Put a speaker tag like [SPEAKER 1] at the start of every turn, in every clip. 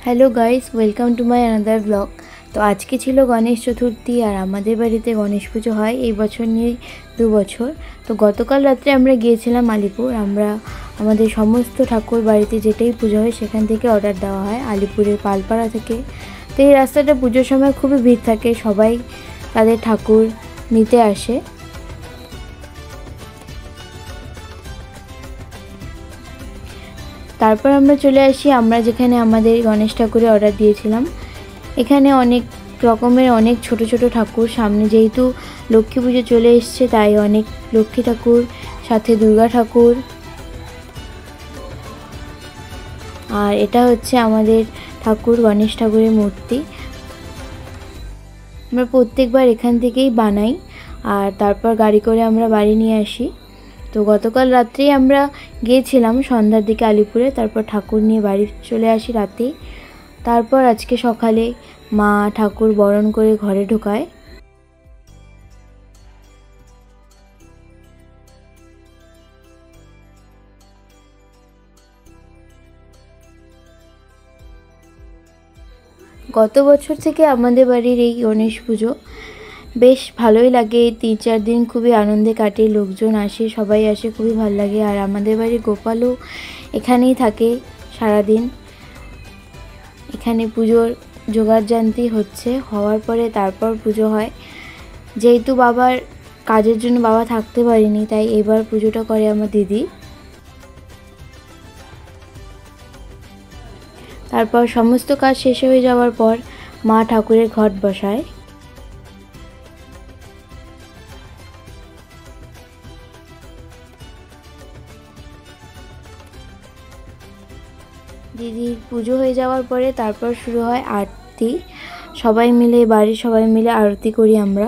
[SPEAKER 1] Hello guys, welcome to my another blog. তো আজকে ছিল গণেশ চতুর্থী আর আমাদের বাড়িতে গণেশ পুজো হয় এই বছর নিয়ে 2 বছর। তো গতকাল রাত্রে আমরা গিয়েছিলাম আলিপুর। আমাদের সমস্ত ঠাকুর বাড়িতে যেটাই পুজো হয় সেখান থেকে অর্ডার দেওয়া হয়, আলিপুরের পালপাড়া থেকে। তো এই রাস্তাটা পুজোর সময় খুবই ভিড় থাকে, সবাই তাদের ঠাকুর নিতে আসে। তারপর আমরা চলে আসি আমরা যেখানে আমাদের গণেশ ঠাকুরের অর্ডার দিয়েছিলাম। এখানে অনেক রকমের অনেক ছোট ছোট ঠাকুর, সামনে যেহেতু লক্ষ্মী পুজো চলে এসছে তাই অনেক লক্ষ্মী ঠাকুর, সাথে দুর্গা ঠাকুর। আর এটা হচ্ছে আমাদের ঠাকুর, গণেশ ঠাকুরের মূর্তি। আমরা প্রত্যেকবার এখান থেকেই বানাই আর তারপর গাড়ি করে আমরা বাড়ি নিয়ে আসি। তো গতকাল রাত্রেই আমরা গিয়েছিলাম সন্ধ্যার দিকে আলিপুরে, তারপর ঠাকুর নিয়ে বাড়ি চলে আসি রাতেই। তারপর আজকে সকালে মা ঠাকুর বরণ করে ঘরে ঢোকায়। গত বছর থেকে আমাদের বাড়ির এই গণেশ পুজো বেশ ভালোই লাগে। 3-4 দিন খুবই আনন্দে কাটে, লোকজন আসে, সবাই আসে, খুবই ভালো লাগে। আর আমাদের বাড়ির গোপালও এখানেই থাকে সারাদিন। এখানে পুজোর জোগাড়যন্ত্রী হওয়ার পরে তারপর পুজো হয়। যেহেতু বাবার কাজের জন্য বাবা থাকতে পারেনি, তাই এবার পুজোটা করে আমার দিদি। তারপর সমস্ত কাজ শেষ হয়ে যাওয়ার পর মা ঠাকুরের ঘট বসায়। দিদির পুজো হয়ে যাওয়ার পরে তারপর শুরু হয় আরতি। বাড়ির সবাই মিলে আরতি করি আমরা।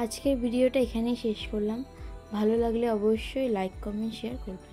[SPEAKER 1] আজকের ভিডিওটা এখানেই শেষ করলাম। ভালো লাগলে অবশ্যই লাইক, কমেন্ট, শেয়ার করবেন।